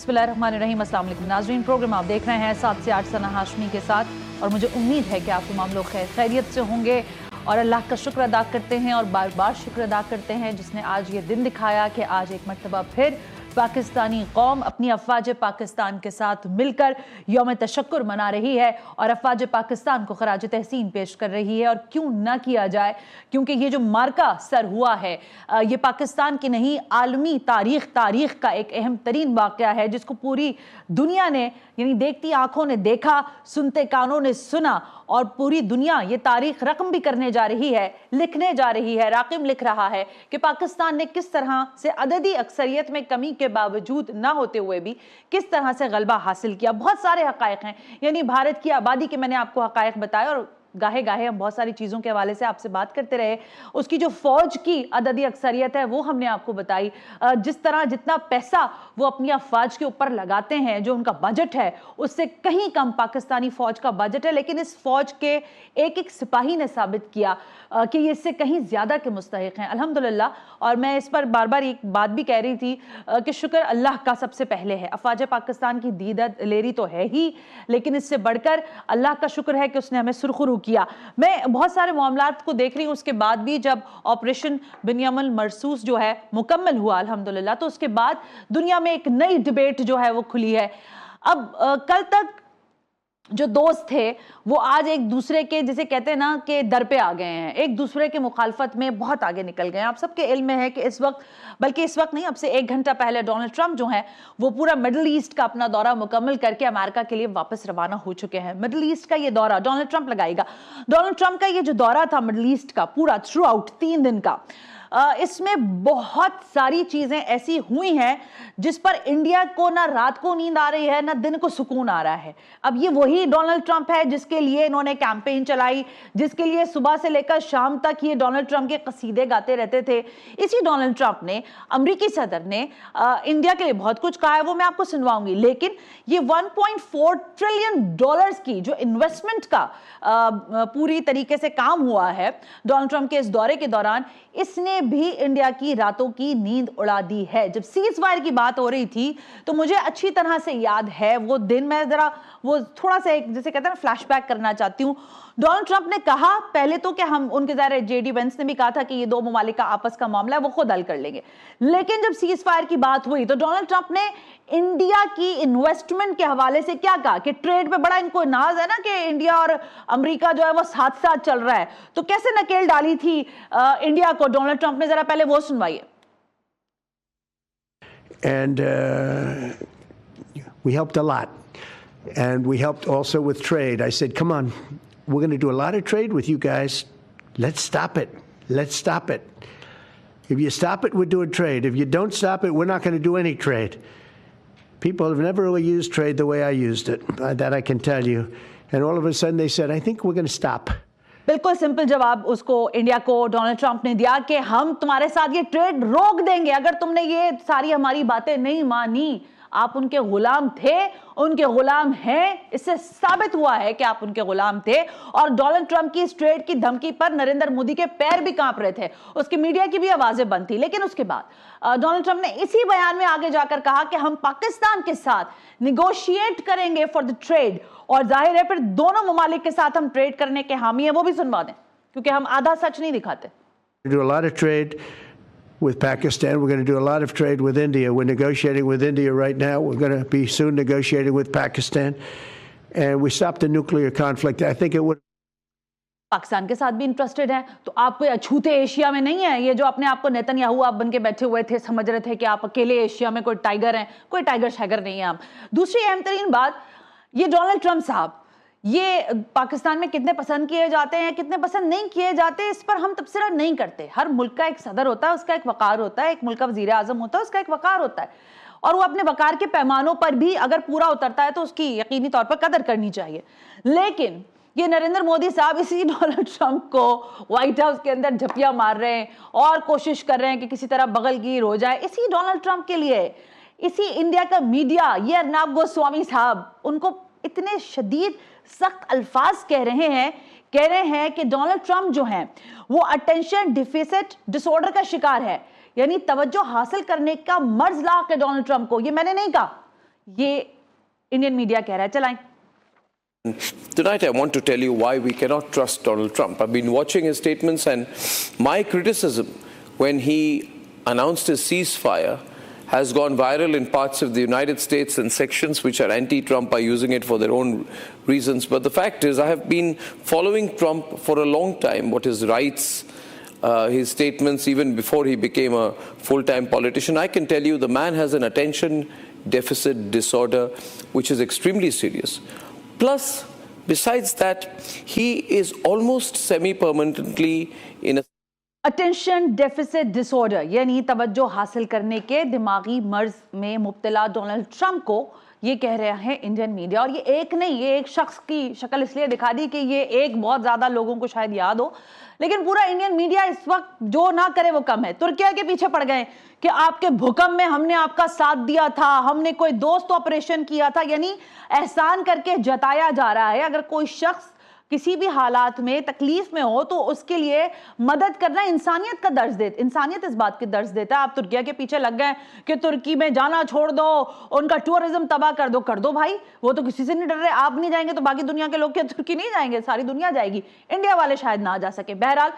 बिस्मिल्लाहिर्रहमानिर्रहीम। अस्सलाम वालेकुम नाज़रीन, प्रोग्राम आप देख रहे हैं 7 से 8 सना हाशमी के साथ और मुझे उम्मीद है कि आप तमाम लोग खैरियत से होंगे और अल्लाह का शुक्र अदा करते हैं और बार बार शुक्र अदा करते हैं जिसने आज ये दिन दिखाया कि आज एक मरतबा फिर पाकिस्तानी कौम अपनी अफवाज पाकिस्तान के साथ मिलकर यौम तशक्कुर मना रही है और अफवाज पाकिस्तान को खराज तहसीन पेश कर रही है। और क्यों ना किया जाए, क्योंकि ये जो मार्का सर हुआ है ये पाकिस्तान की नहीं आलमी तारीख का एक अहम तरीन वाक़या है जिसको पूरी दुनिया ने यानी देखती आंखों ने देखा, सुनते कानों ने सुना और पूरी दुनिया ये तारीख रकम भी करने जा रही है, लिखने जा रही है। राकिम लिख रहा है कि पाकिस्तान ने किस तरह से अददी अक्सरियत में कमी के बावजूद ना होते हुए भी किस तरह से गलबा हासिल किया। बहुत सारे हकायक हैं, यानी भारत की आबादी के मैंने आपको हकायक बताए और गाहे गाहे हम बहुत सारी चीज़ों के हवाले से आपसे बात करते रहे। उसकी जो फौज की अददी अक्सरियत है वो हमने आपको बताई। जिस तरह जितना पैसा वो अपनी अफवाज के ऊपर लगाते हैं, जो उनका बजट है उससे कहीं कम पाकिस्तानी फौज का बजट है, लेकिन इस फौज के एक एक सिपाही ने साबित किया कि ये इससे कहीं ज़्यादा के मुस्तहिक हैं अल्हम्दुलिल्लाह। और मैं इस पर बार बार एक बात भी कह रही थी कि शुक्र अल्लाह का सबसे पहले है। अफवाज पाकिस्तान की दीदत लेरी तो है ही, लेकिन इससे बढ़कर अल्लाह का शुक्र है कि उसने हमें सुरखरू किया। मैं बहुत सारे मामलात को देख रही हूँ उसके बाद भी, जब ऑपरेशन बिनियामिन मरसूस जो है मुकम्मल हुआ अल्हम्दुलिल्लाह, तो उसके बाद दुनिया में एक नई डिबेट जो है वो खुली है। अब कल तक जो दोस्त थे वो आज एक दूसरे के, जिसे कहते हैं ना कि दर पे आ गए हैं, एक दूसरे के मुखालफत में बहुत आगे निकल गए हैं। आप सबके इल्म में है कि इस वक्त, बल्कि इस वक्त नहीं, अब से 1 घंटा पहले डोनाल्ड ट्रंप जो है वो पूरा मिडिल ईस्ट का अपना दौरा मुकम्मल करके अमेरिका के लिए वापस रवाना हो चुके हैं। मिडिल ईस्ट का ये दौरा डोनाल्ड ट्रंप लगाएगा। डोनाल्ड ट्रंप का ये जो दौरा था मिडिल ईस्ट का पूरा थ्रू आउट 3 दिन का, इसमें बहुत सारी चीजें ऐसी हुई हैं जिस पर इंडिया को ना रात को नींद आ रही है ना दिन को सुकून आ रहा है। अब ये वही डोनाल्ड ट्रंप है जिसके लिए इन्होंने कैंपेन चलाई, जिसके लिए सुबह से लेकर शाम तक ये डोनाल्ड ट्रंप के कसीदे गाते रहते थे। इसी डोनाल्ड ट्रंप ने, अमेरिकी सदर ने इंडिया के लिए बहुत कुछ कहा है, वो मैं आपको सुनवाऊंगी। लेकिन ये 1.4 ट्रिलियन डॉलर्स की जो इन्वेस्टमेंट का पूरी तरीके से काम हुआ है डोनाल्ड ट्रंप के इस दौरे के दौरान, इसने भी इंडिया की रातों की नींद उड़ा दी है। जब सीज फायर की बात हो रही थी तो मुझे अच्छी तरह से याद है वो दिन, मैं जरा वो थोड़ा सा एक जैसे कहते हैं ना फ्लैशबैक करना चाहती हूँ। डोनाल्ड ट्रंप ने कहा पहले तो कि हम, उनके ज़ाहिर जेडी वेंस ने भी कहा था कि ये 2 ममालिक का आपस का मामला है, वो खुद हल कर लेंगे। लेकिन जब सीज फायर की बात हुई तो डोनाल्ड ट्रंप ने इंडिया की इन्वेस्टमेंट के हवाले से क्या कहा कि ट्रेड पे बड़ा इनको नाज है ना कि इंडिया और अमेरिका जो है वो साथ साथ चल रहा है, तो कैसे नकेल डाली थी इंडिया को डोनाल्ड ट्रंप ने, जरा पहले वो सुनवाइए। And we helped a lot, and we helped also with trade. I said, come on, we're going to do a lot of trade with you guys. Let's stop it. Let's stop it. If you stop it, we're doing trade. If you don't stop it, we're not going to do any trade. People have never really used trade the way I used it. That I can tell you. And all of a sudden they said, I think we're going to stop. बिल्कुल simple जवाब उसको, India को Donald Trump ने दिया कि हम तुम्हारे साथ ये ट्रेड रोक देंगे अगर तुमने ये सारी हमारी बातें नहीं मानी। आप उनके गुलाम थे, उनके गुलाम हैं, इससे साबित हुआ है कि आप उनके गुलाम थे। और डोनाल्ड ट्रंप की इस ट्रेड की धमकी पर नरेंद्र मोदी के पैर भी कांप रहे थे, उसकी मीडिया की भी आवाजें बंद थी। लेकिन उसके बाद डोनाल्ड ट्रंप ने इसी बयान में आगे जाकर कहा कि हम पाकिस्तान के साथ निगोशिएट करेंगे फॉर द ट्रेड, और जाहिर है फिर दोनों ममालिक के साथ हम ट्रेड करने के हामी हैं। वो भी सुनवा दें क्योंकि हम आधा सच नहीं दिखाते। Do a lot of trade with Pakistan. We're going to do a lot of trade with India. We're negotiating with India right now. We're going to be soon negotiating with Pakistan. And we stopped the nuclear conflict. I think it would. Pakistan के साथ भी interested है, तो आप कोई अछूते Asia में नहीं है। ये जो अपने आप को नेतन्याहू आप बन के बैठे हुए थे, समझ रहे थे कि आप अकेले एशिया में कोई टाइगर हैं, कोई टाइगर शाइगर नहीं है आप। दूसरी अहम तरीन बात, ये डोनाल्ड ट्रंप साहब ये पाकिस्तान में कितने पसंद किए जाते हैं, कितने पसंद नहीं किए जाते, इस पर हम तबसरा नहीं करते। हर मुल्क का एक सदर होता है, उसका एक वकार होता है, एक मुल्क का वजीर आजम होता है, उसका एक वकार होता है, और वो अपने वकार के पैमानों पर भी अगर पूरा उतरता है तो उसकी यकीनी तौर पर कदर करनी चाहिए। लेकिन ये नरेंद्र मोदी साहब इसी डोनाल्ड ट्रंप को व्हाइट हाउस के अंदर झपिया मार रहे हैं और कोशिश कर रहे हैं कि किसी तरह बगलगीर हो जाए। इसी डोनाल्ड ट्रंप के लिए इसी इंडिया का मीडिया, ये अर्नब गोस्वामी साहब, उनको इतने शदीद सख्त अल्फाज कह रहे हैं कि डोनाल्ड ट्रंप जो हैं वो अटेंशन डिफिसिट डिसऑर्डर का शिकार है, यानी तवज्जो हासिल करने का मर्ज ला के डोनाल्ड ट्रंप को, ये मैंने नहीं कहा, ये इंडियन मीडिया कह रहा है। चलाएं। Tonight, I want to tell you why we cannot trust Donald Trump. I've been watching his statements, and my criticism when he announced his ceasefire has gone viral in parts of the United States, and sections which are anti-Trump are using it for their own reasons. But the fact is, I have been following Trump for a long time, what his rights, his statements, even before he became a full-time politician. I can tell you the man has an attention deficit disorder, which is extremely serious. Plus, besides that, he is almost semi-permanently in a attention deficit disorder यानी तवज्जो हासिल करने के दिमागी मर्ज में मुब्तला Donald Trump को ये कह रहे हैं इंडियन मीडिया। और ये एक नहीं, ये एक शख्स की शक्ल इसलिए दिखा दी कि ये एक बहुत ज्यादा लोगों को शायद याद हो, लेकिन पूरा इंडियन मीडिया इस वक्त जो ना करे वो कम है। तुर्किया के पीछे पड़ गए कि आपके भूकंप में हमने आपका साथ दिया था, हमने कोई दोस्त ऑपरेशन किया था, यानी एहसान करके जताया जा रहा है। अगर कोई शख्स किसी भी हालात में तकलीफ में हो तो उसके लिए मदद करना इंसानियत का दर्ज देता, इंसानियत इस बात की दर्ज देता है। आप तुर्किया के पीछे लग गए कि तुर्की में जाना छोड़ दो, उनका टूरिज्म तबाह कर दो, कर दो भाई, वो तो किसी से नहीं डर रहे। आप नहीं जाएंगे तो बाकी दुनिया के लोग क्या तुर्की नहीं जाएंगे? सारी दुनिया जाएगी, इंडिया वाले शायद ना जा सके। बहरहाल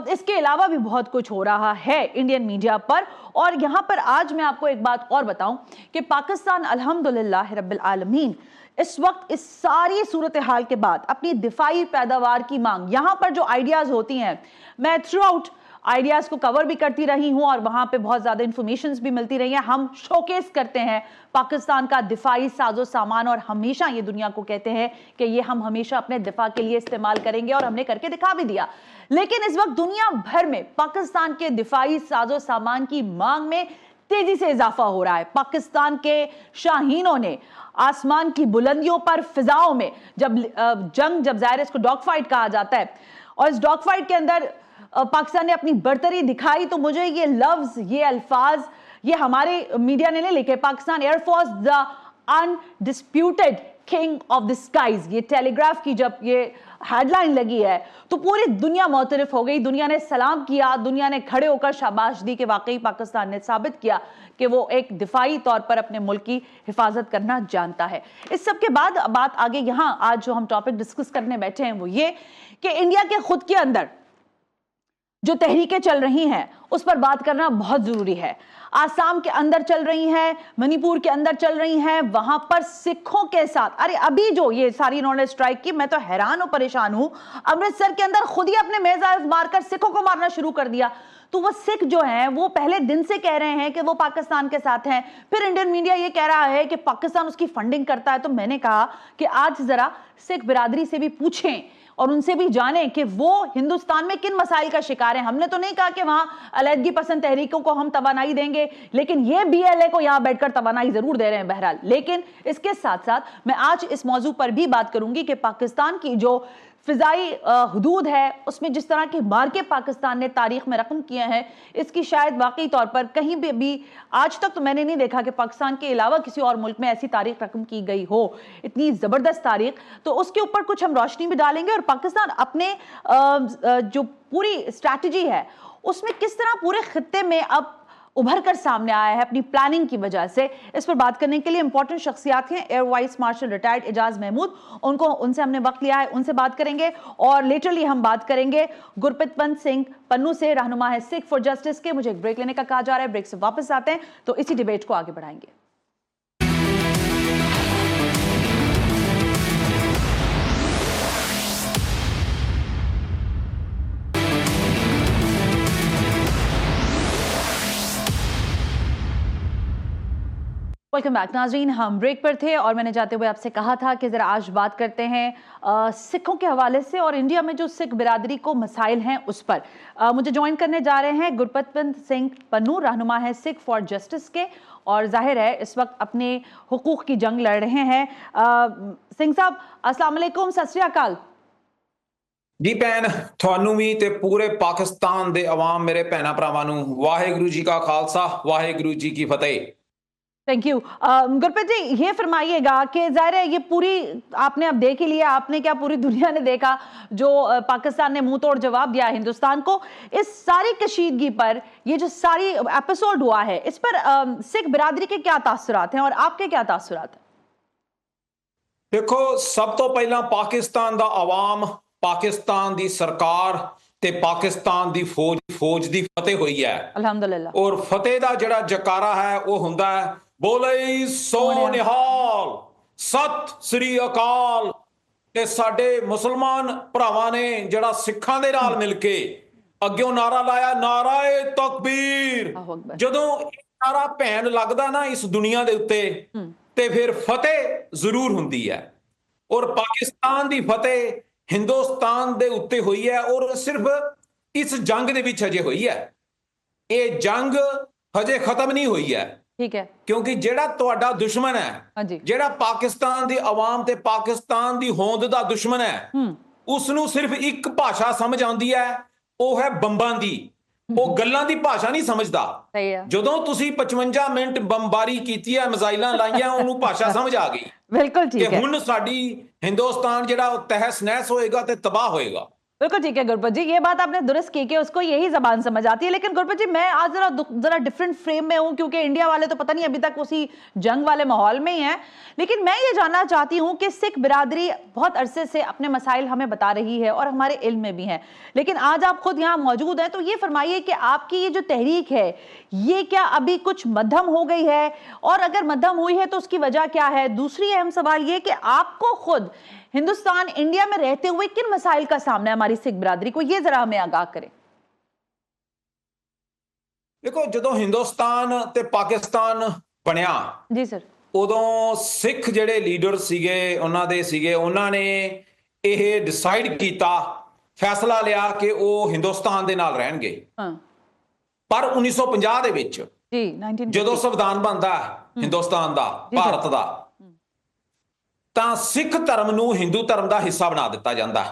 इसके अलावा भी बहुत कुछ हो रहा है इंडियन मीडिया पर। और यहां पर आज मैं आपको एक बात और बताऊं कि पाकिस्तान अल्हम्दुलिल्लाह रब्बिल आलमीन इस वक्त इस सारी सूरत हाल के बाद अपनी दिफाई पैदावार की मांग, यहां पर जो आइडियाज होती हैं, मैं थ्रू आउट आइडियाज को कवर भी करती रही हूं और वहां पे बहुत ज्यादा इंफॉर्मेशंस भी मिलती रही हैं। हम शोकेस करते हैं पाकिस्तान का दिफाई साजो सामान और हमेशा ये दुनिया को कहते हैं कि ये हम हमेशा अपने दिफा के लिए इस्तेमाल करेंगे और हमने करके दिखा भी दिया। लेकिन इस वक्त दुनिया भर में पाकिस्तान के दिफाई साजो सामान की मांग में तेजी से इजाफा हो रहा है। पाकिस्तान के शाहीनों ने आसमान की बुलंदियों पर, फिजाओं में जब जाहिर इसको डॉग फाइट कहा जाता है, और इस डॉग फाइट के अंदर पाकिस्तान ने अपनी बर्तरी दिखाई। तो मुझे ये लफ्ज, ये अल्फाज, ये हमारे मीडिया ने नहीं लिखे, Pakistan air force the undisputed king of the skies, ये टेलीग्राफ की जब ये हेडलाइन लगी है तो पूरी दुनिया मुतरफ हो गई। दुनिया ने सलाम किया, दुनिया ने खड़े होकर शाबाश दी कि वाकई पाकिस्तान ने साबित किया कि वो एक दिफाई तौर पर अपने मुल्क की हिफाजत करना जानता है। इस सब के बाद बात आगे यहां आज जो हम टॉपिक डिस्कस करने बैठे हैं वो ये कि इंडिया के खुद के अंदर जो तहरीकें चल रही हैं उस पर बात करना बहुत जरूरी है। आसाम के अंदर चल रही हैं, मणिपुर के अंदर चल रही हैं, वहां पर सिखों के साथ, अरे अभी जो ये सारी इन्होंने स्ट्राइक की, मैं तो हैरान और परेशान हूं। अमृतसर के अंदर खुद ही अपने मेजाज मारकर सिखों को मारना शुरू कर दिया। तो वो सिख जो हैं वो पहले दिन से कह रहे हैं कि वो पाकिस्तान के साथ हैं, फिर इंडियन मीडिया ये कह रहा है कि पाकिस्तान उसकी फंडिंग करता है। तो मैंने कहा कि आज जरा सिख बिरादरी से भी पूछें और उनसे भी जानें कि वो हिंदुस्तान में किन मसाइल का शिकार है। हमने तो नहीं कहा कि वहां अलहदगी पसंद तहरीकों को हम तवानाई देंगे, लेकिन ये बीएलए को यहां बैठकर तवानाई जरूर दे रहे हैं। बहरहाल, लेकिन इसके साथ साथ मैं आज इस मौजू पर भी बात करूंगी कि पाकिस्तान की जो फिजाई हुदूद है उसमें जिस तरह के मार्के पाकिस्तान ने तारीख में रकम किए हैं, इसकी शायद वाकई तौर पर कहीं भी आज तक तो मैंने नहीं देखा कि पाकिस्तान के अलावा किसी और मुल्क में ऐसी तारीख रकम की गई हो, इतनी जबरदस्त तारीख। तो उसके ऊपर कुछ हम रोशनी भी डालेंगे और पाकिस्तान अपने जो पूरी स्ट्रैटेजी है उसमें किस तरह पूरे खित्ते में अब उभर कर सामने आया है अपनी प्लानिंग की वजह से। इस पर बात करने के लिए इंपॉर्टेंट शख्सियात हैं, air vice marshal retired Ejaz Mahmood, उनसे हमने वक्त लिया है, उनसे बात करेंगे। और लेटरली हम बात करेंगे गुरप्रीत सिंह पन्नू से, रहनुमा है सिख फॉर जस्टिस के। मुझे एक ब्रेक लेने का कहा जा रहा है, ब्रेक से वापस आते हैं तो इसी डिबेट को आगे बढ़ाएंगे। वेलकम बैक नाज़रीन, हम ब्रेक पर थे और मैंने जाते हुए आपसे कहा था कि ज़रा आज बात करते हैं सिखों के हवाले से और इंडिया में जो सिख बिरादरी को मसाइल हैं उस पर। मुझे ज्वाइन करने जा रहे हैं गुरप्रीत सिंह पन्नू, रहनुमा है सिख फॉर जस्टिस के, और जाहिर है इस वक्त अपने हुकूक की जंग लड़ रहे हैं। सिंह साहब अस्सलाम वालेकुम, सत श्री अकाल। जी भैन, थानू भी ते पूरे पाकिस्तान दे अवाम मेरे भैना भरावां नू वाहिगुरू जी का खालसा वाहिगुरू जी की फतेह। Thank you. गुरप्रीत जी, ये फरमाइएगा कि जाहिर है ये पूरी आपने अब देख ही लिया, आपने क्या पूरी दुनिया ने देखा जो पाकिस्तान ने मुंह तोड़ जवाब दिया हिंदुस्तान को। इस सारी कशीदगी पर ये जो सारी एपिसोड हुआ है, इस पर सिख बिरादरी के क्या तासुरात हैं और आपके क्या तासुरात हैं? देखो, सब तो पहला पाकिस्तान दा आवाम, पाकिस्तान दी सरकार ते पाकिस्तान दी फौज दी फतेह हुई है। अल्हम्दुलिल्लाह। और फतेह दा जड़ा जकारा है वो हुंदा है बोले सो निहाल, सत श्री अकाल। ते साडे मुसलमान भरावां ने जड़ा सिखां दे नाल मिल के अग्गों नारा लाया, नाराए तकबीर। अल्लाहू अकबर। जदों ये नारा भैन लगदा ना इस दुनिया दे उत्ते ते फिर फतेह जरूर हुंदी है। और पाकिस्तान दी फतेह हिंदुस्तान दे उत्ते हुई है और सिर्फ इस जंग दे विच हजे हुई है। ये जंग हजे खत्म नहीं हुई है, ठीक है, क्योंकि जेड़ा तुहाडा दुश्मन हाँ है, जी। जेड़ा पाकिस्तान दी आवाम ते पाकिस्तान दी होंद दा दुश्मन है, उसनू सिर्फ एक भाषा समझ आउंदी है, वो है बंबां दी। वो गल्लां दी भाषा नहीं समझदा। सही है। ਜਦੋਂ ਤੁਸੀਂ 55 ਮਿੰਟ ਬੰਬਾਰੀ ਕੀਤੀ ਹੈ, ਮਿਜ਼ਾਈਲਾਂ ਲਾਈਆਂ, ਉਹਨੂੰ ਭਾਸ਼ਾ ਸਮਝ ਆ ਗਈ बिल्कुल ਕਿ ठीक है, ਹੁਣ ਸਾਡੀ ਹਿੰਦੁਸਤਾਨ ਜਿਹੜਾ ਉਹ ਤਹਿਸ ਨਹਿਸ होएगा ਤੇ तबाह होएगा। बिल्कुल ठीक है गुरप्रीत जी, ये बात आपने दुरुस्त की कि उसको यही जबान समझ आती है। लेकिन गुरप्रीत जी, मैं आज जरा डिफरेंट फ्रेम में हूं, क्योंकि इंडिया वाले तो पता नहीं अभी तक उसी जंग वाले माहौल में ही हैं। लेकिन मैं ये जानना चाहती हूं कि सिख बिरादरी बहुत अरसे से अपने मसाइल हमें बता रही है और हमारे इल्म में भी हैं, लेकिन आज आप खुद यहाँ मौजूद हैं, तो ये फरमाइए कि आपकी ये जो तहरीक है ये क्या अभी कुछ मध्यम हो गई है, और अगर मध्यम हुई है तो उसकी वजह क्या है? दूसरी अहम सवाल ये कि आपको खुद हिंदुस्तान, इंडिया में रहते हुए किन मसाइल का सामना है हमारी सिख बिरादरी को, ये जरा हमें आगाह करें। देखो, ਜਦੋਂ हिंदुस्तान ते पाकिस्तान ਬਣਿਆ, जी सर। ਉਦੋਂ ਸਿੱਖ ਜਿਹੜੇ ਲੀਡਰ ਸੀਗੇ, ਉਹਨਾਂ ਦੇ ਸੀਗੇ, ਉਹਨਾਂ ਨੇ ਇਹ ਡਿਸਾਈਡ ਕੀਤਾ, ਫੈਸਲਾ ਲਿਆ ਕਿ ਉਹ ਹਿੰਦੁਸਤਾਨ ਦੇ ਨਾਲ ਰਹਿਣਗੇ। हाँ ਪਰ 1950 ਦੇ ਵਿੱਚ जी, 1950 ਜਦੋਂ ਸੰਵਿਧਾਨ ਬਣਦਾ ਹਿੰਦੁਸਤਾਨ ਦਾ, ਭਾਰਤ ਦਾ, ਤਾਂ ਸਿੱਖ ਧਰਮ ਨੂੰ ਹਿੰਦੂ ਧਰਮ ਦਾ ਹਿੱਸਾ ਬਣਾ ਦਿੱਤਾ ਜਾਂਦਾ।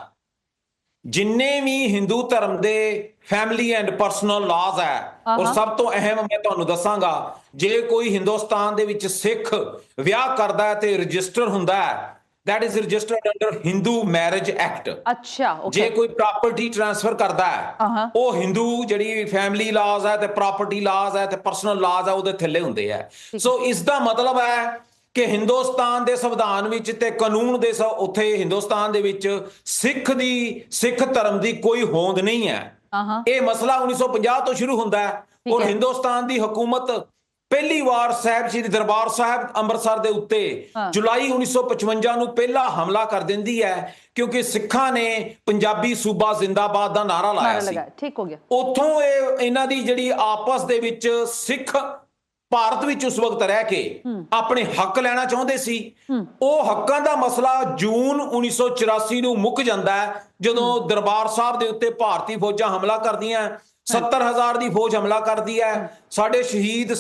ਜਿੰਨੇ ਵੀ ਹਿੰਦੂ ਧਰਮ ਦੇ ਫੈਮਿਲੀ ਐਂਡ ਪਰਸਨਲ ਲਾਜ਼ ਹੈ, ਔਰ ਸਭ ਤੋਂ ਅਹਿਮ ਮੈਂ ਤੁਹਾਨੂੰ ਦੱਸਾਂਗਾ, ਜੇ ਕੋਈ ਹਿੰਦੁਸਤਾਨ ਦੇ ਵਿੱਚ ਸਿੱਖ ਵਿਆਹ ਕਰਦਾ ਹੈ ਤੇ ਰਜਿਸਟਰ ਹੁੰਦਾ ਹੈ, that is registered under Hindu Marriage Act। अच्छा, ओके। ਜੇ ਕੋਈ ਪ੍ਰਾਪਰਟੀ ਟ੍ਰਾਂਸਫਰ ਕਰਦਾ ਹੈ, ਉਹ ਹਿੰਦੂ ਜਿਹੜੀ ਫੈਮਿਲੀ ਲਾਜ਼ ਹੈ ਤੇ ਪ੍ਰਾਪਰਟੀ ਲਾਜ਼ ਹੈ ਤੇ ਪਰਸਨਲ ਲਾਜ਼ ਹੈ, ਉਹਦੇ ਥੱਲੇ ਹੁੰਦੇ ਆ। ਸੋ ਇਸ ਦਾ ਮਤਲਬ ਹੈ ਕਿ ਹਿੰਦੁਸਤਾਨ ਦੇ ਸੰਵਿਧਾਨ ਵਿੱਚ ਤੇ ਕਾਨੂੰਨ ਦੇ ਉੱਥੇ ਹਿੰਦੁਸਤਾਨ ਦੇ ਵਿੱਚ ਸਿੱਖ ਧਰਮ ਦੀ ਕੋਈ ਹੋਂਦ ਨਹੀਂ ਹੈ। ਇਹ ਮਸਲਾ 1950 ਤੋਂ ਸ਼ੁਰੂ ਹੁੰਦਾ ਹੈ ਔਰ ਹਿੰਦੁਸਤਾਨ ਦੀ ਹਕੂਮਤ ਪਹਿਲੀ ਵਾਰ ਸਾਹਿਬ ਸ੍ਰੀ ਦਰਬਾਰ ਸਾਹਿਬ ਅੰਮ੍ਰਿਤਸਰ ਦੇ ਉੱਤੇ ਜੁਲਾਈ 1955 ਨੂੰ ਪਹਿਲਾ ਹਮਲਾ ਕਰ ਦਿੰਦੀ ਹੈ, ਕਿਉਂਕਿ ਸਿੱਖਾਂ ਨੇ ਪੰਜਾਬੀ ਸੂਬਾ ਜ਼ਿੰਦਾਬਾਦ ਦਾ ਨਾਰਾ ਲਾਇਆ ਸੀ। ਠੀਕ ਹੋ ਗਿਆ। ਉੱਥੋਂ ਇਹਨਾਂ ਦੀ ਜਿਹੜੀ ਆਪਸ ਦੇ ਵਿੱਚ ਸਿੱਖ ਭਾਰਤ ਵਿੱਚ ਉਸ ਵਕਤ ਰਹਿ ਕੇ ਆਪਣੇ ਹੱਕ ਲੈਣਾ ਚਾਹੁੰਦੇ ਸੀ। ਉਹ ਹੱਕਾਂ ਦਾ ਮਸਲਾ ਜੂਨ 1984 ਨੂੰ ਮੁੱਕ ਜਾਂਦਾ ਹੈ, ਜਦੋਂ ਦਰਬਾਰ ਸਾਹਿਬ ਦੇ ਉੱਤੇ ਭਾਰਤੀ ਫੌਜਾਂ ਹਮਲਾ ਕਰਦੀਆਂ। 70,000 ਦੀ ਫੌਜ ਹਮਲਾ ਕਰਦੀ ਹੈ। ਸਾਡੇ ਸ਼ਹੀਦ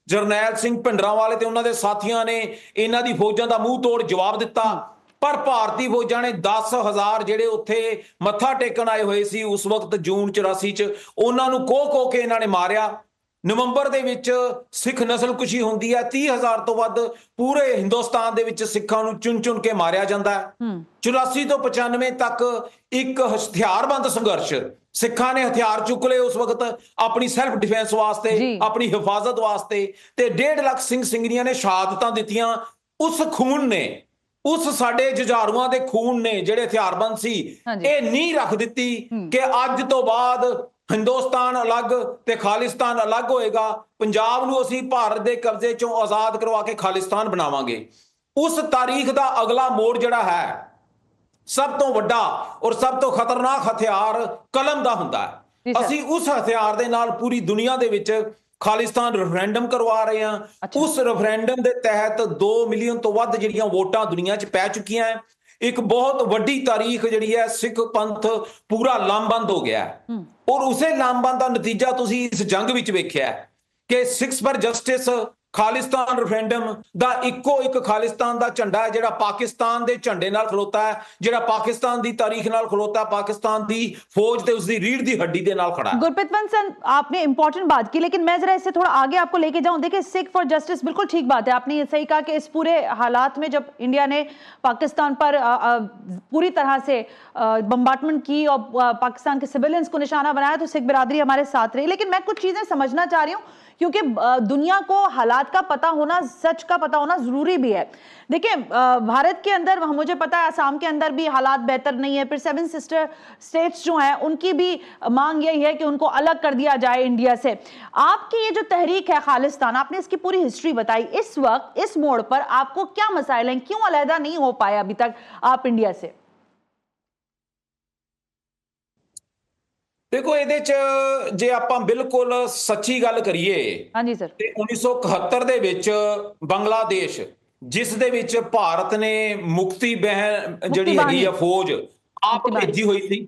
ਜਰਨੈਲ ਸਿੰਘ ਭਿੰਡਰਾਂਵਾਲੇ ਤੇ ਉਹਨਾਂ ਦੇ ਸਾਥੀਆਂ ਨੇ ਇਹਨਾਂ ਦੀ ਫੌਜਾਂ ਦਾ ਮੂੰਹ ਤੋੜ ਜਵਾਬ ਦਿੱਤਾ। ਪਰ ਭਾਰਤੀ ਫੌਜਾਂ ਨੇ 10,000 ਜਿਹੜੇ ਉੱਥੇ ਮੱਥਾ ਟੇਕਣ ਆਏ ਹੋਏ ਸੀ ਉਸ ਵਕਤ ਜੂਨ 84 ਚ, ਉਹਨਾਂ ਨੂੰ ਕੋਹ ਕੇ ਇਹਨਾਂ ਨੇ ਮਾਰਿਆ। ਨਵੰਬਰ ਦੇ ਵਿੱਚ ਸਿੱਖ ਨਸਲਕੁਸ਼ੀ ਹੁੰਦੀ ਹੈ। 30,000 ਤੋਂ ਵੱਧ ਪੂਰੇ ਹਿੰਦੁਸਤਾਨ ਦੇ ਵਿੱਚ ਸਿੱਖਾਂ ਨੂੰ ਚੁਣ ਕੇ ਮਾਰਿਆ ਜਾਂਦਾ ਹੈ। 84 ਤੋਂ 95 ਤੱਕ ਇੱਕ ਹਥਿਆਰਬੰਦ ਸੰਘਰਸ਼, ਸਿੱਖਾਂ ਨੇ ਹਥਿਆਰ ਚੁੱਕ ਲਏ ਉਸ ਵਕਤ ਆਪਣੀ ਸੈਲਫ ਡਿਫੈਂਸ ਵਾਸਤੇ, ਆਪਣੀ ਹਿਫਾਜ਼ਤ ਵਾਸਤੇ, ਤੇ 1.5 ਲੱਖ ਸਿੰਘ ਸਿੰਘਣੀਆਂ ਨੇ ਸ਼ਹਾਦਤਾਂ ਦਿੱਤੀਆਂ। ਉਸ ਖੂਨ ਨੇ, ਉਸ ਸਾਡੇ ਜੁਝਾਰੂਆਂ ਦੇ ਖੂਨ ਨੇ ਜਿਹੜੇ ਹਥਿਆਰਬੰਦ ਸੀ, ਇਹ ਨੀਂਹ ਰੱਖ ਦਿੱਤੀ ਕਿ ਅੱਜ ਤੋਂ ਬਾਅਦ ਹਿੰਦੁਸਤਾਨ ਅਲੱਗ ਤੇ ਖਾਲਿਸਤਾਨ ਅਲੱਗ ਹੋਏਗਾ। ਪੰਜਾਬ ਨੂੰ ਅਸੀਂ ਭਾਰਤ ਦੇ ਕਬਜ਼ੇ ਚੋਂ ਆਜ਼ਾਦ ਕਰਵਾ ਕੇ ਖਾਲਿਸਤਾਨ ਬਣਾਵਾਂਗੇ। ਉਸ ਤਾਰੀਖ ਦਾ ਅਗਲਾ ਮੋੜ ਜਿਹੜਾ ਹੈ, ਸਭ ਤੋਂ ਵੱਡਾ ਔਰ ਸਭ ਤੋਂ ਖਤਰਨਾਕ ਹਥਿਆਰ ਕਲਮ ਦਾ ਹੁੰਦਾ ਹੈ। ਅਸੀਂ ਉਸ ਹਥਿਆਰ ਦੇ ਨਾਲ ਪੂਰੀ ਦੁਨੀਆ ਦੇ ਵਿੱਚ ਖਾਲਿਸਤਾਨ ਰੈਫਰੈਂਡਮ ਕਰਵਾ ਰਹੇ ਹਾਂ। ਉਸ ਰੈਫਰੈਂਡਮ ਦੇ ਤਹਿਤ 2 ਮਿਲੀਅਨ ਤੋਂ ਵੱਧ ਜਿਹੜੀਆਂ ਵੋਟਾਂ ਦੁਨੀਆ 'ਚ ਪੈ ਚੁੱਕੀਆਂ ਹੈ। ਇੱਕ ਬਹੁਤ ਵੱਡੀ ਤਾਰੀਖ ਜਿਹੜੀ ਹੈ, ਸਿੱਖ ਪੰਥ ਪੂਰਾ ਲਾਮਬੰਦ ਹੋ ਗਿਆ ਔਰ ਉਸੇ ਲਾਮਬੰਦ ਦਾ ਨਤੀਜਾ ਤੁਸੀਂ ਇਸ ਜੰਗ ਵਿੱਚ ਵੇਖਿਆ ਕਿ Sikhs for justice Khalistan referendum ਦਾ ਇੱਕੋ ਇੱਕ ਖਾਲਿਸਤਾਨ ਦਾ ਝੰਡਾ ਹੈ ਜਿਹੜਾ ਪਾਕਿਸਤਾਨ ਦੇ ਝੰਡੇ ਨਾਲ ਖਲੋਤਾ ਹੈ, ਜਿਹੜਾ ਪਾਕਿस्तान ਦੀ ਤਾਰੀਖ ਨਾਲ ਖਲੋਤਾ है, पाकिस्तान ਦੀ फौज ਤੇ उसकी रीढ़ ਦੀ हड्डी ਦੇ ਨਾਲ खड़ा है। गुरप्रीत सर, आपने इंपॉर्टेंट बात की, लेकिन मैं जरा इससे थोड़ा आगे आपको लेके जाऊं। देखिए, सिख फॉर जस्टिस, बिल्कुल ठीक बात है, आपने ये सही कहा कि इस पूरे हालात में जब इंडिया ने पाकिस्तान पर पूरी तरह से बम्बार्टमेंट की और पाकिस्तान के सिविलियंस को निशाना बनाया, तो सिख बिरादरी हमारे साथ रही। लेकिन मैं कुछ चीजें समझना चाह रही हूँ, क्योंकि दुनिया को हालात का पता होना, सच का पता होना जरूरी भी है। देखिए, भारत के अंदर मुझे पता है असम के अंदर भी हालात बेहतर नहीं है, फिर 7 सिस्टर स्टेट्स जो हैं उनकी भी मांग यही है कि उनको अलग कर दिया जाए इंडिया से। आपकी ये जो तहरीक है खालिस्तान, आपने इसकी पूरी हिस्ट्री बताई, इस वक्त इस मोड़ पर आपको क्या मसाइल हैं, क्यों अलहदा नहीं हो पाए अभी तक आप इंडिया से? देखो, ਇਹਦੇ ਚ ਜੇ ਆਪਾਂ ਬਿਲਕੁਲ ਸੱਚੀ ਗੱਲ ਕਰੀਏ, ਹਾਂਜੀ ਸਰ, ਤੇ 1971 ਦੇ ਵਿੱਚ ਬੰਗਲਾਦੇਸ਼, ਜਿਸ ਦੇ ਵਿੱਚ ਭਾਰਤ ਨੇ ਮੁਕਤੀ ਬਹਿਨ ਜਿਹੜੀ ਹੈਗੀ ਆ ਫੌਜ ਆਪ ਭੇਜੀ ਹੋਈ ਸੀ,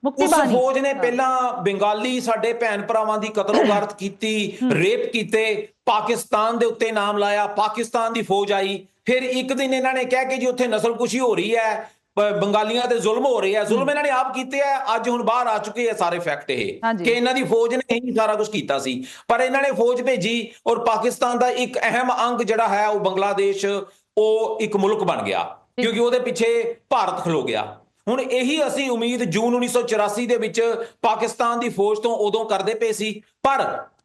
ਉਸ ਫੌਜ ਨੇ ਪਹਿਲਾਂ ਬੰਗਾਲੀ ਸਾਡੇ ਭੈਣ ਭਰਾਵਾਂ ਦੀ ਕਤਲੋਗਾਰਤ ਕੀਤੀ, ਰੇਪ ਕੀਤੇ, ਪਾਕਿਸਤਾਨ ਦੇ ਉੱਤੇ ਨਾਮ ਲਾਇਆ, ਪਾਕਿਸਤਾਨ ਦੀ ਫੌਜ ਆਈ, ਫਿਰ ਇੱਕ ਦਿਨ ਇਹਨਾਂ ਨੇ ਕਿਹਾ ਕਿ ਜੀ ਉੱਥੇ ਨਸਲਕੁਸ਼ੀ ਹੋ ਰਹੀ ਹੈ, ਬੰਗਾਲੀਆਂ ਤੇ ਜ਼ੁਲਮ ਹੋ ਰਿਹਾ, ਜ਼ੁਲਮ ਇਹਨਾਂ ਨੇ ਆਪ ਕੀਤੇ ਆ। ਅੱਜ ਹੁਣ ਬਾਹਰ ਆ ਚੁੱਕੇ ਆ ਸਾਰੇ ਫੈਕਟ ਇਹ ਕਿ ਇਹਨਾਂ ਦੀ ਫੌਜ ਨੇ ਹੀ ਸਾਰਾ ਕੁਝ ਕੀਤਾ ਸੀ, ਪਰ ਇਹਨਾਂ ਨੇ ਫੌਜ ਭੇਜੀ ਔਰ ਪਾਕਿਸਤਾਨ ਦਾ ਇੱਕ ਅਹਿਮ ਅੰਗ ਜਿਹੜਾ ਹੈ ਉਹ ਬੰਗਲਾਦੇਸ਼, ਉਹ ਇੱਕ ਮੁਲਕ ਬਣ ਗਿਆ ਕਿਉਂਕਿ ਉਹਦੇ ਪਿੱਛੇ ਭਾਰਤ ਖਲੋ ਗਿਆ। ਹੁਣ ਇਹੀ ਅਸੀਂ ਉਮੀਦ ਜੂਨ 1984 ਦੇ ਵਿੱਚ ਪਾਕਿਸਤਾਨ ਦੀ ਫੌਜ ਤੋਂ ਉਦੋਂ ਕਰਦੇ ਪਏ ਸੀ, ਪਰ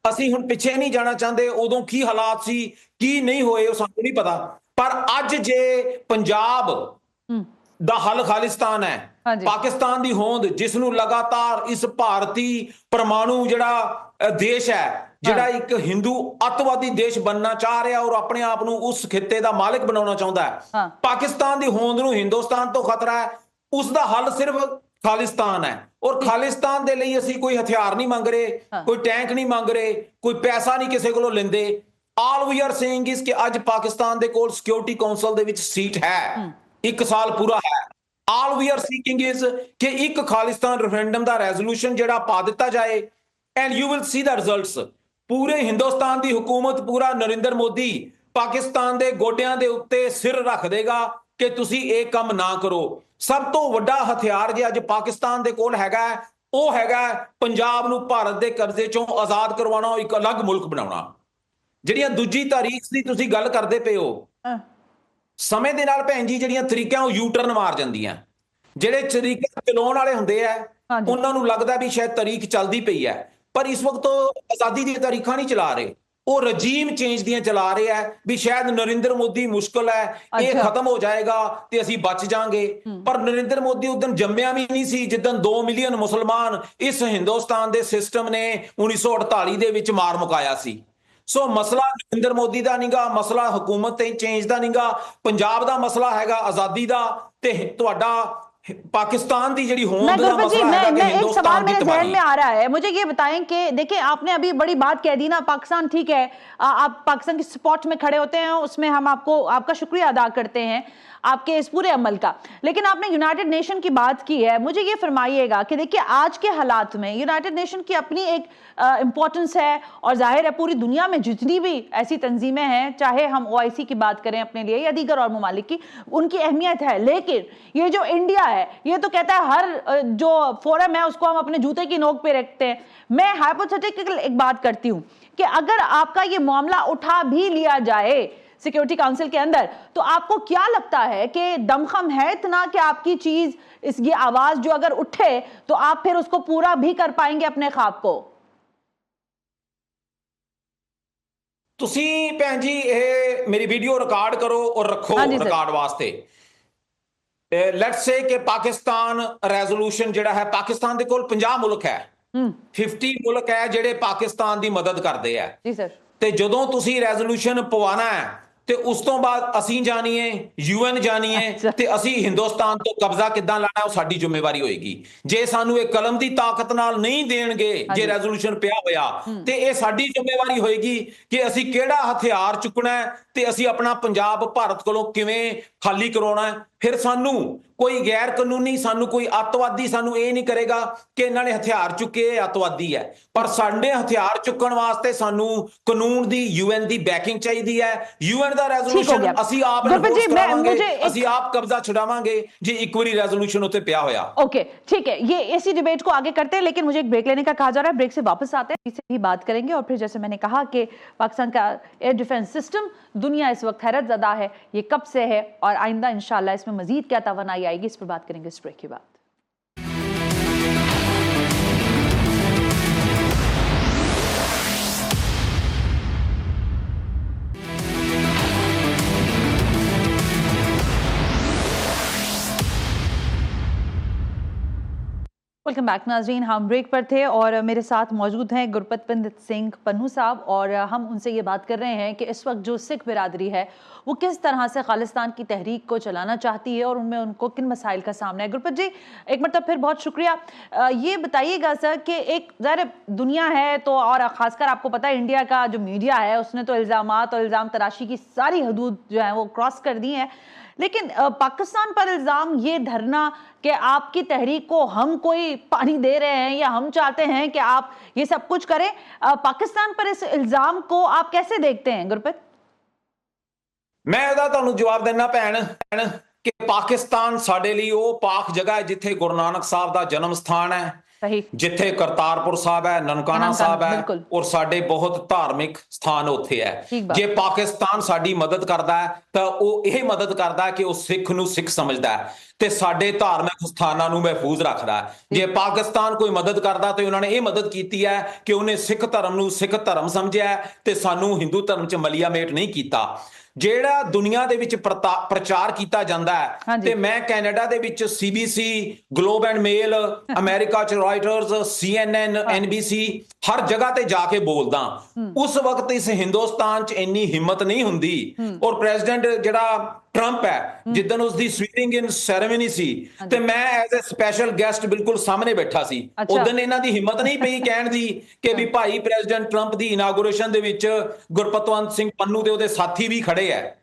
ਅਸੀਂ ਹੁਣ ਪਿੱਛੇ ਨਹੀਂ ਜਾਣਾ ਚਾਹੁੰਦੇ। ਉਦੋਂ ਕੀ ਹਾਲਾਤ ਸੀ, ਕੀ ਨਹੀਂ ਹੋਏ, ਉਹ ਸਾਨੂੰ ਨਹੀਂ ਪਤਾ। ਪਰ ਅੱਜ ਜੇ ਪੰਜਾਬ ਦਾ ਹੱਲ ਖਾਲਿਸਤਾਨ ਹੈ, ਪਾਕਿਸਤਾਨ ਦੀ ਹੋਂਦ, ਜਿਸ ਨੂੰ ਲਗਾਤਾਰ ਇਸ ਭਾਰਤੀ ਪਰਮਾਣੂ ਜਿਹੜਾ ਦੇਸ਼ ਹੈ, ਜਿਹੜਾ ਇੱਕ ਹਿੰਦੂ ਅੱਤਵਾਦੀ ਦੇਸ਼ ਬਣਨਾ ਚਾਹ ਰਿਹਾ ਔਰ ਆਪਣੇ ਆਪ ਨੂੰ ਉਸ ਖਿੱਤੇ ਦਾ ਮਾਲਕ ਬਣਾਉਣਾ ਚਾਹੁੰਦਾ ਹੈ, ਪਾਕਿਸਤਾਨ ਦੀ ਹੋਂਦ ਨੂੰ ਹਿੰਦੁਸਤਾਨ ਤੋਂ ਖਤਰਾ ਹੈ, ਉਸ ਦਾ ਹੱਲ ਸਿਰਫ ਖਾਲਿਸਤਾਨ ਹੈ। ਔਰ ਖਾਲਿਸਤਾਨ ਦੇ ਲਈ ਅਸੀਂ ਕੋਈ ਹਥਿਆਰ ਨਹੀਂ ਮੰਗ ਰਹੇ, ਕੋਈ ਟੈਂਕ ਨਹੀਂ ਮੰਗ ਰਹੇ, ਕੋਈ ਪੈਸਾ ਨਹੀਂ ਕਿਸੇ ਕੋਲੋਂ ਲੈਂਦੇ। ਆਲ ਵੀ ਆਰ ਸੇਇੰਗ ਇਸ ਕਿ ਅੱਜ ਪਾਕਿਸਤਾਨ ਦੇ ਕੋਲ ਸਿਕਿਉਰਿਟੀ ਕਾਉਂਸਲ ਦੇ ਵਿੱਚ ਸੀਟ ਹੈ, 1 ਸਾਲ ਪੂਰਾ ਹੈ। ਆਲ ਵੀ ਆਰ ਸੀਕਿੰਗ ਇਜ਼ ਕਿ ਇੱਕ ਖਾਲਿਸਤਾਨ ਰੈਫਰੈਂਡਮ ਦਾ ਰੈਜ਼ੋਲੂਸ਼ਨ ਜਿਹੜਾ ਪਾ ਦਿੱਤਾ ਜਾਏ, and you will see the results. ਪੂਰੇ ਹਿੰਦੁਸਤਾਨ ਦੀ ਹੁਕੂਮਤ, ਪੂਰਾ ਨਰਿੰਦਰ ਮੋਦੀ ਪਾਕਿਸਤਾਨ ਦੇ ਗੋਡਿਆਂ ਦੇ ਉੱਤੇ ਸਿਰ ਰੱਖ ਦੇਗਾ ਕਿ ਤੁਸੀਂ ਇਹ ਕੰਮ ਨਾ ਕਰੋ। ਸਭ ਤੋਂ ਵੱਡਾ ਹਥਿਆਰ ਜੇ ਅੱਜ ਪਾਕਿਸਤਾਨ ਦੇ ਕੋਲ ਹੈਗਾ, ਉਹ ਹੈਗਾ ਪੰਜਾਬ ਨੂੰ ਭਾਰਤ ਦੇ ਕਬਜ਼ੇ ਚੋਂ ਆਜ਼ਾਦ ਕਰਵਾਉਣਾ, ਇੱਕ ਅਲੱਗ ਮੁਲਕ ਬਣਾਉਣਾ। ਜਿਹੜੀਆਂ ਦੂਜੀ ਤਾਰੀਖ ਦੀ ਤੁਸੀਂ ਗੱਲ ਕਰਦੇ ਪਏ ਹੋ, ਸਮੇਂ ਦੇ ਨਾਲ ਭੈਣ ਜੀ ਜਿਹੜੀਆਂ ਤਰੀਕਾਂ ਉਹ ਯੂ ਟਰਨ ਮਾਰ ਜਾਂਦੀਆਂ। ਜਿਹੜੇ ਤਰੀਕੇ ਚਲਾਉਣ ਵਾਲੇ ਹੁੰਦੇ ਆ ਉਹਨਾਂ ਨੂੰ ਲੱਗਦਾ ਵੀ ਸ਼ਾਇਦ ਤਾਰੀਖ ਚੱਲਦੀ ਪਈ ਹੈ, ਪਰ ਇਸ ਵਕਤ ਆਜ਼ਾਦੀ ਦੀਆਂ ਤਾਰੀਖਾਂ ਨਹੀਂ ਚਲਾ ਰਹੇ, ਉਹ ਰਜੀਮ ਚੇਂਜ ਦੀਆਂ ਚਲਾ ਰਹੇ ਆ ਵੀ ਸ਼ਾਇਦ ਨਰਿੰਦਰ ਮੋਦੀ ਮੁਸ਼ਕਲ ਹੈ, ਇਹ ਖਤਮ ਹੋ ਜਾਏਗਾ ਤੇ ਅਸੀਂ ਬਚ ਜਾਾਂਗੇ। ਪਰ ਨਰਿੰਦਰ ਮੋਦੀ ਉਦੋਂ ਜੰਮਿਆ ਵੀ ਨਹੀਂ ਸੀ ਜਿੱਦਣ 2 ਮਿਲੀਅਨ ਮੁਸਲਮਾਨ ਇਸ ਹਿੰਦੁਸਤਾਨ ਦੇ ਸਿਸਟਮ ਨੇ 1948 ਦੇ ਵਿੱਚ ਮਾਰ ਮੁਕਾਇਆ ਸੀ। ਸੋ ਮਸਲਾ ਨਰਿੰਦਰ ਮੋਦੀ ਦਾ ਨਹੀਂਗਾ, ਮਸਲਾ ਹੁਕੂਮਤ ਤੇ ਚੇਂਜ ਦਾ ਨਹੀਂਗਾ, ਪੰਜਾਬ ਦਾ ਮਸਲਾ ਹੈਗਾ ਆਜ਼ਾਦੀ ਦਾ ਤੇ ਤੁਹਾਡਾ पाकिस्तान की जड़ी होंद दा मसला है कि एक सवाल मेरे ज़हन में आ रहा है, मुझे ये बताएं कि देखिए आपने अभी बड़ी बात कह दी ना, पाकिस्तान ठीक है, आप पाकिस्तान की सपोर्ट में खड़े होते हैं, उसमें हम आपका शुक्रिया अदा करते हैं आपके इस पूरे अमल का। लेकिन आपने यूनाइटेड नेशन की बात की है, मुझे ये फरमाइएगा कि देखिए आज के हालात में यूनाइटेड नेशन की अपनी एक इम्पोर्टेंस है और जाहिर है पूरी दुनिया में जितनी भी ऐसी तंजीमें हैं, चाहे हम OIC की बात करें अपने लिए या दीगर और ममालिक की, उनकी अहमियत है। लेकिन ये जो इंडिया है ये तो कहता है हर जो फोरम है उसको हम अपने जूते की नोक पे रखते हैं। मैं हाइपोथेटिकल एक बात करती हूँ कि अगर आपका ये मामला उठा भी लिया जाए सिक्योरिटी काउंसिल के अंदर, तो आपको क्या लगता है कि दमखम है इतना कि आपकी चीज, इस ये आवाज जो अगर उठे तो आप फिर उसको पूरा भी कर पाएंगे अपने ख्वाब को? ਤੁਸੀਂ ਭੈਣ ਜੀ ਇਹ ਮੇਰੀ ਵੀਡੀਓ ਰਿਕਾਰਡ ਕਰੋ ਔਰ ਰੱਖੋ ਰਿਕਾਰਡ ਵਾਸਤੇ। ਲੈਟਸ ਸੇ ਕਿ ਪਾਕਿਸਤਾਨ ਰੈਜ਼ੋਲੂਸ਼ਨ ਜਿਹੜਾ ਹੈ, ਪਾਕਿਸਤਾਨ ਦੇ ਕੋਲ 50 ਮੁਲਕ ਹੈ, 50 ਮੁਲਕ ਹੈ ਜਿਹੜੇ ਪਾਕਿਸਤਾਨ ਦੀ ਮਦਦ ਕਰਦੇ ਆ ਜੀ ਸਰ। ਤੇ ਜਦੋਂ ਤੁਸੀਂ ਰੈਜ਼ੋਲੂਸ਼ਨ ਪਵਾਣਾ ਹੈ ਤੇ ਉਸ ਤੋਂ ਬਾਅਦ ਅਸੀਂ ਜਾਣੀਏ, UN ਜਾਣੀਏ ਤੇ ਅਸੀਂ ਹਿੰਦੁਸਤਾਨ ਤੋਂ ਕਬਜ਼ਾ ਕਿੱਦਾਂ ਲੈਣਾ, ਉਹ ਸਾਡੀ ਜ਼ਿੰਮੇਵਾਰੀ ਹੋਏਗੀ। ਜੇ ਸਾਨੂੰ ਇਹ ਕਲਮ ਦੀ ਤਾਕਤ ਨਾਲ ਨਹੀਂ ਦੇਣਗੇ, ਜੇ ਰੈਜ਼ੋਲੂਸ਼ਨ ਪਿਆ ਹੋਇਆ, ਤੇ ਇਹ ਸਾਡੀ ਜ਼ਿੰਮੇਵਾਰੀ ਹੋਏਗੀ ਕਿ ਅਸੀਂ ਕਿਹੜਾ ਹਥਿਆਰ ਚੁੱਕਣਾ ਤੇ ਅਸੀਂ ਆਪਣਾ ਪੰਜਾਬ ਭਾਰਤ ਕੋਲੋਂ ਕਿਵੇਂ ਖਾਲੀ ਕਰਾਉਣਾ। ਫਿਰ ਸਾਨੂੰ ਕੋਈ ਗੈਰ ਕਾਨੂੰਨੀ ਸਾਨੂੰ ਕੋਈ ਅੱਤਵਾਦੀ ਸਾਨੂੰ ਇਹ ਨਹੀਂ ਕਰੇਗਾ ਕਿ ਇਹਨਾਂ ਨੇ ਹਥਿਆਰ ਚੁੱਕੇ ਇਹ ਅੱਤਵਾਦੀ ਹੈ, ਪਰ ਸਾਡੇ ਹਥਿਆਰ ਚੁੱਕਣ ਵਾਸਤੇ ਸਾਨੂੰ ਕਾਨੂੰਨ ਦੀ UN ਦੀ ਬੈਕਿੰਗ ਚਾਹੀਦੀ ਹੈ। UN ਦਾ ਰੈਜ਼ੋਲੂਸ਼ਨ ਅਸੀਂ ਆਪ गुरप्रीत जी, ਕਰਾਵਾਂਗੇ, ਅਸੀਂ ਆਪ ਕਬਜ਼ਾ ਛੁਡਾਵਾਂਗੇ ਜੇ ਇੱਕ ਵਾਰੀ ਰੈਜ਼ੋਲੂਸ਼ਨ ਉੱਤੇ ਪਿਆ ਹੋਇਆ। ओके ठीक है, ये इसी डिबेट को आगे करते हैं, लेकिन मुझे एक ब्रेक लेने का कहा जा रहा है। ब्रेक से वापस आते हैं, इससे भी बात करेंगे। और फिर जैसे मैंने कहा कि पाकिस्तान का एयर डिफेंस सिस्टम दुनिया इस वक्त हैरत ज़दा है, ये कब से है और आइंदा इंशाल्लाह इसमें मजीद क्या तवानाई आएगी, इस पर बात करेंगे इस ब्रेक के बाद। वेलकम बैक नाजरीन, हम ब्रेक पर थे और मेरे साथ मौजूद हैं गुरपतवंत सिंह पन्नू साहब, और हम उनसे ये बात कर रहे हैं कि इस वक्त जो सिख बिरादरी है वो किस तरह से खालिस्तान की तहरीक को चलाना चाहती है और उनमें उनको किन मसाइल का सामना है। गुरपत जी, एक मतलब फिर बहुत शुक्रिया। ये बताइएगा सर कि एक ज़ाहिर दुनिया है तो, और ख़ासकर आपको पता है इंडिया का जो मीडिया है उसने तो इल्ज़ामात और इल्ज़ाम तराशी की सारी हदूद जो है वो क्रॉस कर दी हैं, लेकिन पाकिस्तान पर इल्ज़ाम ये धरना कि आपकी तहरीक को हम कोई पानी दे रहे हैं या हम चाहते हैं कि आप ये सब कुछ करें, पाकिस्तान पर इस इल्ज़ाम को आप कैसे देखते हैं गुरप्रीत? मैं ਇਹਦਾ ਤੁਹਾਨੂੰ ਜਵਾਬ ਦੇਣਾ ਭੈਣ ਕਿ ਪਾਕਿਸਤਾਨ ਸਾਡੇ ਲਈ ਉਹ ਪਾਕ ਜਗ੍ਹਾ ਹੈ ਜਿੱਥੇ ਗੁਰੂ ਨਾਨਕ ਸਾਹਿਬ ਦਾ ਜਨਮ ਸਥਾਨ ਹੈ, सही, ਜਿੱਥੇ ਕਰਤਾਰਪੁਰ ਸਾਹਿਬ ਹੈ, ਨਨਕਾਣਾ ਸਾਹਿਬ ਹੈ, ਬਿਲਕੁਲ। ਔਰ ਸਾਡੇ ਬਹੁਤ ਧਾਰਮਿਕ ਸਥਾਨ ਉੱਥੇ ਹੈ। ਠੀਕ ਬਾਤ। ਜੇ ਪਾਕਿਸਤਾਨ ਸਾਡੀ ਮਦਦ ਕਰਦਾ ਹੈ ਤਾਂ ਉਹ ਇਹ ਮਦਦ ਕਰਦਾ ਹੈ ਕਿ ਉਹ ਸਿੱਖ ਨੂੰ ਸਿੱਖ ਸਮਝਦਾ ਹੈ ਤੇ ਸਾਡੇ ਧਾਰਮਿਕ ਸਥਾਨਾਂ ਨੂੰ ਮਹਿਫੂਜ਼ ਰੱਖਦਾ ਹੈ। ਜੇ ਪਾਕਿਸਤਾਨ ਕੋਈ ਮਦਦ ਕਰਦਾ ਤੇ ਉਹਨਾਂ ਨੇ ਇਹ ਮਦਦ ਕੀਤੀ ਹੈ ਕਿ ਉਹਨੇ ਸਿੱਖ ਧਰਮ ਨੂੰ ਸਿੱਖ ਧਰਮ ਸਮਝਿਆ ਤੇ ਸਾਨੂੰ ਹਿੰਦੂ ਧਰਮ 'ਚ ਮਲੀਆਮੇਟ ਨਹੀਂ ਕੀਤਾ। ਜਿਹੜਾ ਦੁਨੀਆ ਦੇ ਵਿੱਚ ਪ੍ਰਚਾਰ ਕੀਤਾ ਜਾਂਦਾ ਹੈ ਤੇ ਮੈਂ ਕੈਨੇਡਾ ਦੇ ਵਿੱਚ CBC, ਗਲੋਬ ਐਂਡ ਮੇਲ, ਅਮਰੀਕਾ 'ਚ ਰਾਇਟਰਸ, CNN, NBC ਹਰ ਜਗ੍ਹਾ ਤੇ ਜਾ ਕੇ ਬੋਲਦਾ। ਉਸ ਵਕਤ ਇਸ ਹਿੰਦੁਸਤਾਨ 'ਚ ਇੰਨੀ ਹਿੰਮਤ ਨਹੀਂ ਹੁੰਦੀ, ਔਰ ਪ੍ਰੈਜ਼ੀਡੈਂਟ ਜਿਹੜਾ ਟਰੰਪ ਹੈ ਜਿੱਦਣ ਉਸ ਦੀ ਸਵੀਰਿੰਗ ਇਨ ਸੈਰੇਮਨੀ ਸੀ ਤੇ ਮੈਂ ਐਜ਼ ਅ ਸਪੈਸ਼ਲ ਗੈਸਟ ਬਿਲਕੁਲ ਸਾਹਮਣੇ ਬੈਠਾ ਸੀ। ਉਦੋਂ ਇਹਨਾਂ ਦੀ ਹਿੰਮਤ ਨਹੀਂ ਪਈ ਕਹਿਣ ਦੀ ਕਿ ਵੀ ਭਾਈ ਪ੍ਰੈਜ਼ੀਡੈਂਟ ਟਰੰਪ ਦੀ ਇਨਾਗੂਰੇਸ਼ਨ ਦੇ ਵਿੱਚ ਗੁਰਪਤਵੰਤ ਸਿੰਘ ਪੰਨੂ ਤੇ ਉਹਦੇ ਸਾਥੀ ਵੀ ਖੜੇ ਹੈ।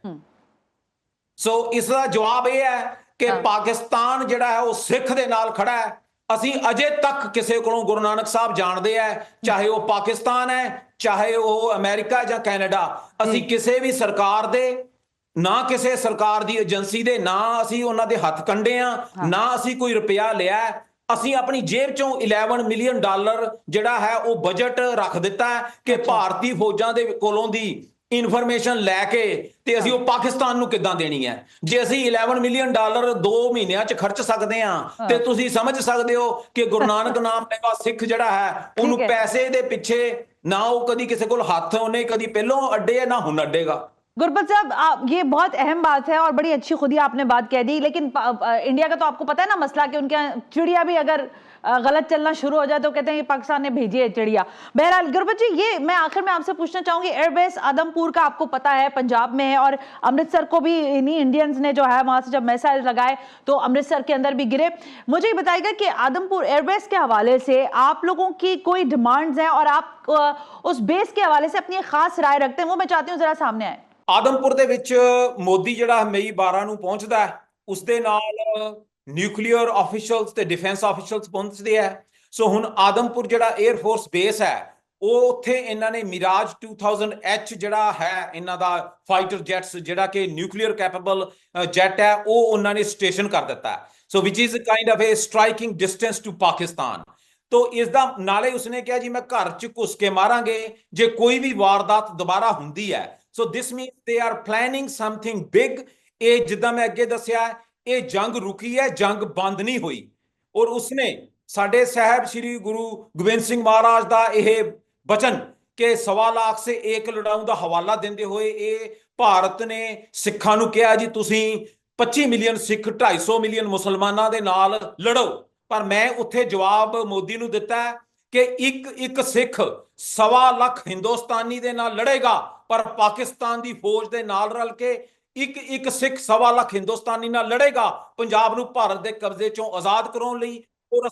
ਸੋ ਇਸ ਦਾ ਜਵਾਬ ਇਹ ਹੈ ਕਿ ਪਾਕਿਸਤਾਨ ਜਿਹੜਾ ਹੈ ਉਹ ਸਿੱਖ ਦੇ ਨਾਲ ਖੜਾ ਹੈ। ਅਸੀਂ ਅਜੇ ਤੱਕ ਕਿਸੇ ਕੋਲੋਂ ਗੁਰੂ ਨਾਨਕ ਸਾਹਿਬ ਜਾਣਦੇ ਆ, ਚਾਹੇ ਉਹ ਪਾਕਿਸਤਾਨ ਹੈ, ਚਾਹੇ ਉਹ ਅਮਰੀਕਾ ਜਾਂ ਕੈਨੇਡਾ, ਅਸੀਂ ਕਿਸੇ ਵੀ ਸਰਕਾਰ ਦੇ ਨਾ ਕਿਸੇ ਸਰਕਾਰ ਦੀ ਏਜੰਸੀ ਦੇ ਨਾ ਅਸੀਂ ਉਹਨਾਂ ਦੇ ਹੱਥ ਕੰਡੇ ਆ, ਨਾ ਅਸੀਂ ਕੋਈ ਰੁਪਇਆ ਲਿਆ। ਅਸੀਂ ਆਪਣੀ ਜੇਬ ਚੋਂ $11 ਮਿਲੀਅਨ ਜਿਹੜਾ ਹੈ ਉਹ ਬਜਟ ਰੱਖ ਦਿੱਤਾ ਕਿ ਭਾਰਤੀ ਫੌਜਾਂ ਦੇ ਕੋਲੋਂ ਦੀ ਇਨਫੋਰਮੇਸ਼ਨ ਲੈ ਕੇ ਤੇ ਅਸੀਂ ਉਹ ਪਾਕਿਸਤਾਨ ਨੂੰ ਕਿੱਦਾਂ ਦੇਣੀ ਹੈ। ਜੇ ਅਸੀਂ $11 ਮਿਲੀਅਨ 2 ਮਹੀਨਿਆਂ 'ਚ ਖਰਚ ਸਕਦੇ ਆ ਤੇ ਤੁਸੀਂ ਸਮਝ ਸਕਦੇ ਹੋ ਕਿ ਗੁਰੂ ਨਾਨਕ ਨਾਮ ਲੈਵਾ ਸਿੱਖ ਜਿਹੜਾ ਹੈ ਉਹਨੂੰ ਪੈਸੇ ਦੇ ਪਿੱਛੇ ਨਾ ਉਹ ਕਦੀ ਕਿਸੇ ਕੋਲ ਹੱਥ ਉਹਨੇ ਕਦੀ ਪਹਿਲੋਂ ਅੱਡੇ ਨਾ ਹੁਣ ਅੱਡੇਗਾ। गुरबत साहब, ये बहुत अहम बात है और बड़ी अच्छी खुद ही आपने बात कह दी, लेकिन इंडिया का तो आपको पता है ना मसला कि उनके चिड़िया भी अगर गलत चलना शुरू हो जाए तो कहते हैं ये पाकिस्तान ने भेजी है चिड़िया। बहरहाल गुरबत जी, ये मैं आखिर में आपसे पूछना चाहूंगी, एयरबेस आदमपुर का आपको पता है पंजाब में है और अमृतसर को भी इन्हीं इंडियंस ने जो है वहां से जब मिसाइल लगाए तो अमृतसर के अंदर भी गिरे। मुझे ये बताइएगा कि आदमपुर एयरबेस के हवाले से आप लोगों की कोई डिमांड्स हैं और आप उस बेस के हवाले से अपनी खास राय रखते हैं, वो मैं चाहती हूँ जरा सामने आए। ਆਦਮਪੁਰ ਦੇ ਵਿੱਚ ਮੋਦੀ ਜਿਹੜਾ ਮਈ 12 ਨੂੰ ਪਹੁੰਚਦਾ ਹੈ, ਉਸ ਦੇ ਨਾਲ ਨਿਊਕਲੀਅਰ ਆਫੀਸ਼ੀਅਲਸ ਤੇ ਡਿਫੈਂਸ ਆਫੀਸ਼ੀਅਲਸ ਪਹੁੰਚਦੇ ਆ। ਸੋ ਹੁਣ ਆਦਮਪੁਰ ਜਿਹੜਾ 에ਅਰ ਫੋਰਸ ਬੇਸ ਹੈ ਉਹ ਉੱਥੇ ਇਹਨਾਂ ਨੇ ਮਿਰਾਜ 2000H ਜਿਹੜਾ ਹੈ ਇਹਨਾਂ ਦਾ ਫਾਈਟਰ ਜੈਟਸ ਜਿਹੜਾ ਕਿ ਨਿਊਕਲੀਅਰ ਕੈਪੇਬਲ ਜੈਟ ਹੈ ਉਹ ਉਹਨਾਂ ਨੇ ਸਟੇਸ਼ਨ ਕਰ ਦਿੱਤਾ। So which is kind of a striking distance to Pakistan. ਤੋ ਇਸ ਦਾ ਨਾਲੇ ਉਸਨੇ ਕਿਹਾ ਜੀ ਮੈਂ ਘਰ 'ਚ ਘੁਸ ਕੇ ਮਾਰਾਂਗੇ ਜੇ ਕੋਈ ਵੀ ਵਾਰਦਾਤ ਦੁਬਾਰਾ ਹੁੰਦੀ ਹੈ। So this means they are planning something big। ਇਹ ਜਿੱਦਾਂ ਮੈਂ ਅੱਗੇ ਦੱਸਿਆ ਇਹ ਜੰਗ ਰੁਕੀ ਹੈ, ਜੰਗ ਬੰਦ ਨਹੀਂ ਹੋਈ। ਔਰ ਉਸਨੇ ਸਾਡੇ ਸਾਹਿਬ ਸ੍ਰੀ ਗੁਰੂ ਗੋਬਿੰਦ ਸਿੰਘ ਮਹਾਰਾਜ ਦਾ ਇਹ ਬਚਨ ਕਿ 1.25 ਲੱਖ ਸੇ ਇੱਕ ਲੜਾਊ ਦਾ ਹਵਾਲਾ ਦਿੰਦੇ ਹੋਏ ਇਹ ਭਾਰਤ ਨੇ ਸਿੱਖਾਂ ਨੂੰ ਕਿਹਾ ਜੀ ਤੁਸੀਂ 25 ਮਿਲੀਅਨ ਸਿੱਖ 250 ਮਿਲੀਅਨ ਮੁਸਲਮਾਨਾਂ ਦੇ ਨਾਲ ਲੜੋ। ਪਰ ਮੈਂ ਉੱਥੇ ਜਵਾਬ ਮੋਦੀ ਨੂੰ ਦਿੱਤਾ ਕਿ ਇੱਕ ਸਿੱਖ 1.25 ਲੱਖ ਹਿੰਦੁਸਤਾਨੀ ਦੇ ਨਾਲ ਲੜੇਗਾ, ਪਰ ਪਾਕਿਸਤਾਨ ਦੀ ਫੌਜ ਦੇ ਨਾਲ ਰਲ ਕੇ ਇੱਕ ਸਿੱਖ 1.25 ਲੱਖ ਹਿੰਦੁਸਤਾਨੀ ਨਾਲ ਲੜੇਗਾ ਪੰਜਾਬ ਨੂੰ ਭਾਰਤ ਦੇ ਕਬਜ਼ੇ ਚੋਂ ਆਜ਼ਾਦ ਕਰਾਉਣ ਲਈ। ਔਰ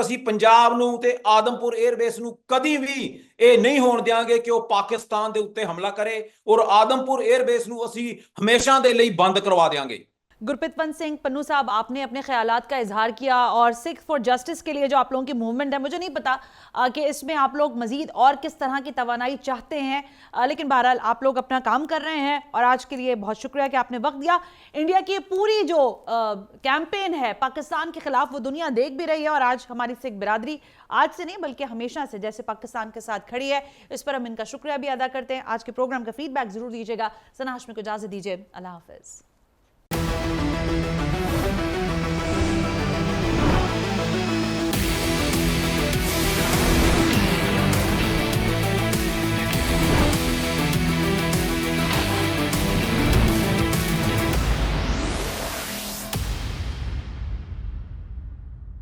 ਅਸੀਂ ਪੰਜਾਬ ਨੂੰ ਤੇ ਆਦਮਪੁਰ 에ਅਰਬੇਸ ਨੂੰ ਕਦੀ ਵੀ ਇਹ ਨਹੀਂ ਹੋਣ ਦਿਆਂਗੇ ਕਿ ਉਹ ਪਾਕਿਸਤਾਨ ਦੇ ਉੱਤੇ ਹਮਲਾ ਕਰੇ। ਔਰ ਆਦਮਪੁਰ 에ਅਰਬੇਸ ਨੂੰ ਅਸੀਂ ਹਮੇਸ਼ਾ ਦੇ ਲਈ ਬੰਦ ਕਰਵਾ ਦਿਆਂਗੇ। गुरप्रीत सिंह पन्नू साहब, आपने अपने ख्यालात का इजहार किया और सिख फॉर जस्टिस के लिए जो आप लोगों की मूवमेंट है, मुझे नहीं पता कि इसमें आप लोग मजीद और किस तरह की तवानाई चाहते हैं, लेकिन बहरहाल आप लोग अपना काम कर रहे हैं और आज के लिए बहुत शुक्रिया कि आपने वक्त दिया। इंडिया की पूरी जो कैंपेन है पाकिस्तान के खिलाफ, वो दुनिया देख भी रही है और आज हमारी सिख बिरादरी आज से नहीं बल्कि हमेशा से जैसे पाकिस्तान के साथ खड़ी है, इस पर हम इनका शुक्रिया भी अदा करते हैं। आज के प्रोग्राम का फीडबैक जरूर दीजिएगा। सना हाशमी को इजाजत दीजिए, अल्लाह हाफिज।